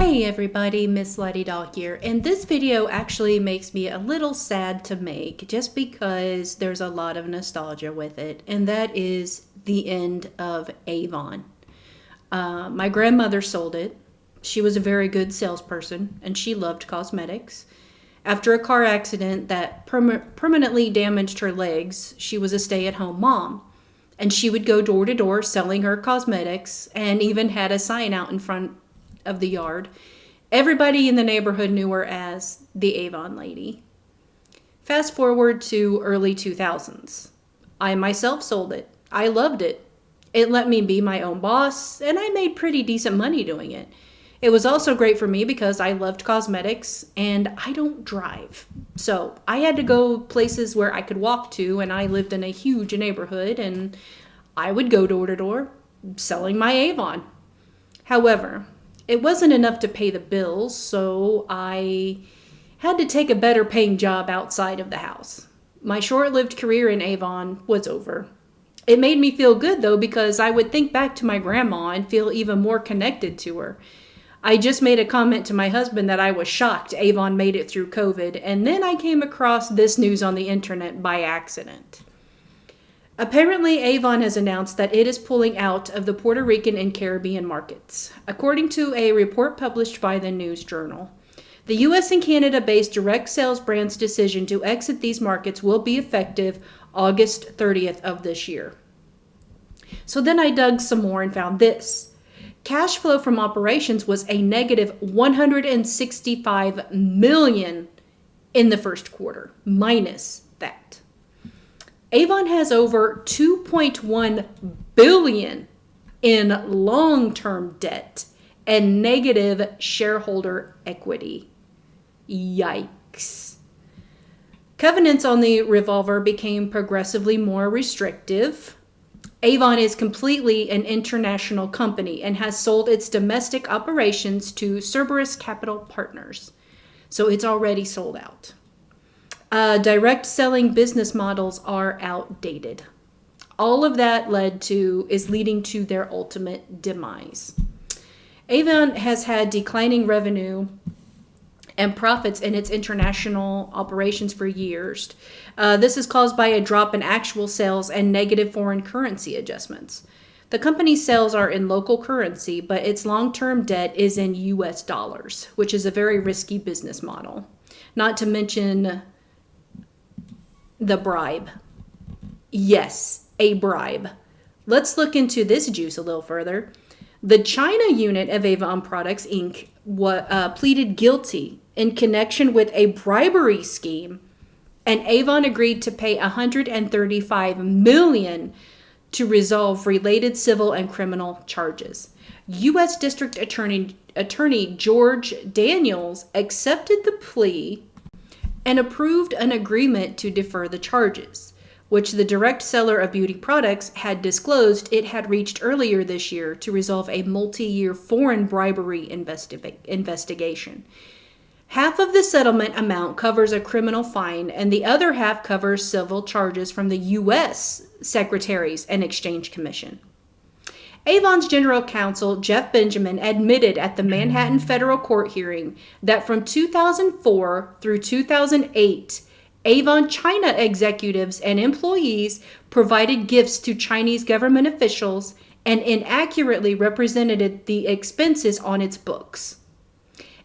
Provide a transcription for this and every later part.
Hey everybody, Miss Letty Doll here, and this video actually makes me a little sad to make just because there's a lot of nostalgia with it, and that is the end of Avon. My grandmother sold it. She was a very good salesperson and she loved cosmetics. After a car accident that permanently damaged her legs, she was a stay-at-home mom. And she would go door to door selling her cosmetics and even had a sign out in front of the yard. Everybody in the neighborhood knew her as the Avon lady. Fast forward to early 2000s. I myself sold it. I loved it. It let me be my own boss, and I made pretty decent money doing it. It was also great for me because I loved cosmetics and I don't drive. So I had to go places where I could walk to, and I lived in a huge neighborhood, and I would go door to door selling my Avon. However, it wasn't enough to pay the bills, so I had to take a better paying job outside of the house. My short-lived career in Avon was over. It made me feel good though, because I would think back to my grandma and feel even more connected to her. I just made a comment to my husband that I was shocked Avon made it through COVID, and then I came across this news on the internet by accident. Apparently, Avon has announced that it is pulling out of the Puerto Rican and Caribbean markets. According to a report published by the News Journal, the U.S. and Canada-based direct sales brand's decision to exit these markets will be effective August 30th of this year. So then I dug some more and found this. Cash flow from operations was a negative $165 million in the first quarter, minus that. Avon has over $2.1 billion in long-term debt and negative shareholder equity. Yikes. Covenants on the revolver became progressively more restrictive. Avon is completely an international company and has sold its domestic operations to Cerberus Capital Partners. So it's already sold out. Direct selling business models are outdated. All of that is leading to their ultimate demise. Avon has had declining revenue and profits in its international operations for years. This is caused by a drop in actual sales and negative foreign currency adjustments. The company's sales are in local currency, but its long-term debt is in US dollars, which is a very risky business model. Not to mention the bribe. Yes, a bribe. Let's look into this juice a little further. The China unit of Avon Products, Inc. Pleaded guilty in connection with a bribery scheme, and Avon agreed to pay $135 million to resolve related civil and criminal charges. U.S. District Attorney George Daniels accepted the plea and approved an agreement to defer the charges, which the direct seller of beauty products had disclosed it had reached earlier this year to resolve a multi-year foreign bribery investigation. Half of the settlement amount covers a criminal fine, and the other half covers civil charges from the U.S. Secretaries and Exchange Commission. Avon's general counsel, Jeff Benjamin, admitted at the Manhattan federal court hearing that from 2004 through 2008, Avon China executives and employees provided gifts to Chinese government officials and inaccurately represented the expenses on its books.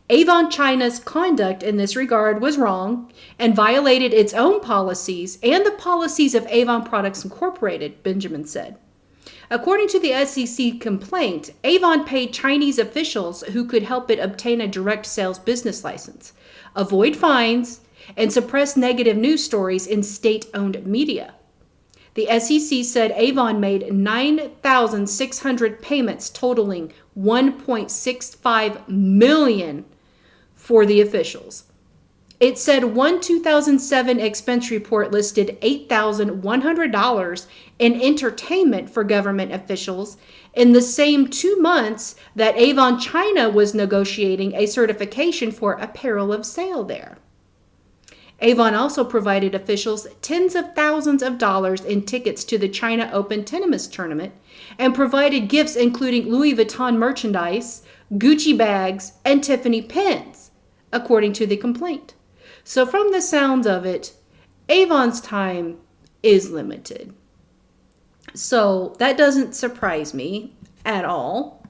Avon China's conduct in this regard was wrong and violated its own policies and the policies of Avon Products Incorporated, Benjamin said. According to the SEC complaint, Avon paid Chinese officials who could help it obtain a direct sales business license, avoid fines, and suppress negative news stories in state-owned media. The SEC said Avon made 9,600 payments totaling $1.65 million for the officials. It said one 2007 expense report listed $8,100 in entertainment for government officials in the same 2 months that Avon China was negotiating a certification for apparel of sale there. Avon also provided officials tens of thousands of dollars in tickets to the China Open tennis tournament and provided gifts including Louis Vuitton merchandise, Gucci bags, and Tiffany pens, according to the complaint. So from the sounds of it, Avon's time is limited. So that doesn't surprise me at all.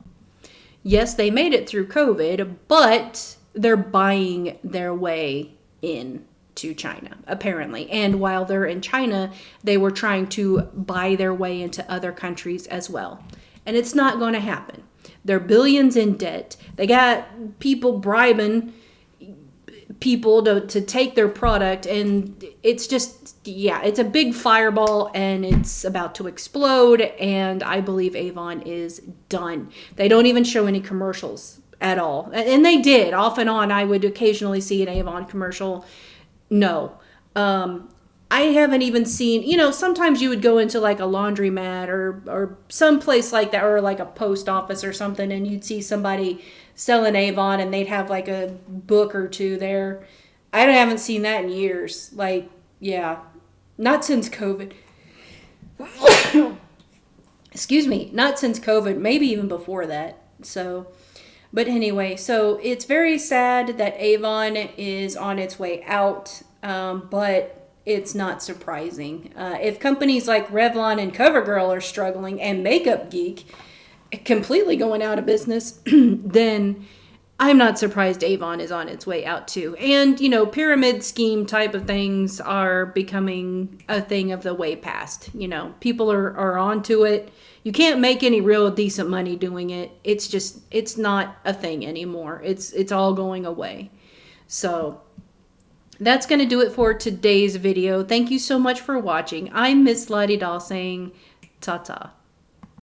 Yes, they made it through COVID, but they're buying their way in to China, apparently. And while they're in China, they were trying to buy their way into other countries as well. And it's not going to happen. They're billions in debt. They got people bribing people to take their product, and it's just, yeah, it's a big fireball and it's about to explode, and I believe Avon is done. They don't even show any commercials at all. And they did, off and on. I would occasionally see an Avon commercial. No. I haven't even seen, sometimes you would go into like a laundromat or some place like that, or like a post office or something, and you'd see somebody selling Avon and they'd have like a book or two there. I haven't seen that in years. Like, yeah, not since COVID. Excuse me, not since COVID, maybe even before that. So, but anyway, so it's very sad that Avon is on its way out, but it's not surprising. If companies like Revlon and CoverGirl are struggling and Makeup Geek completely going out of business, then I'm not surprised Avon is on its way out too. And, pyramid scheme type of things are becoming a thing of the way past. People are onto it. You can't make any real decent money doing it. It's not a thing anymore. It's all going away. So that's going to do it for today's video. Thank you so much for watching. I'm Miss Lottie Doll saying ta-ta.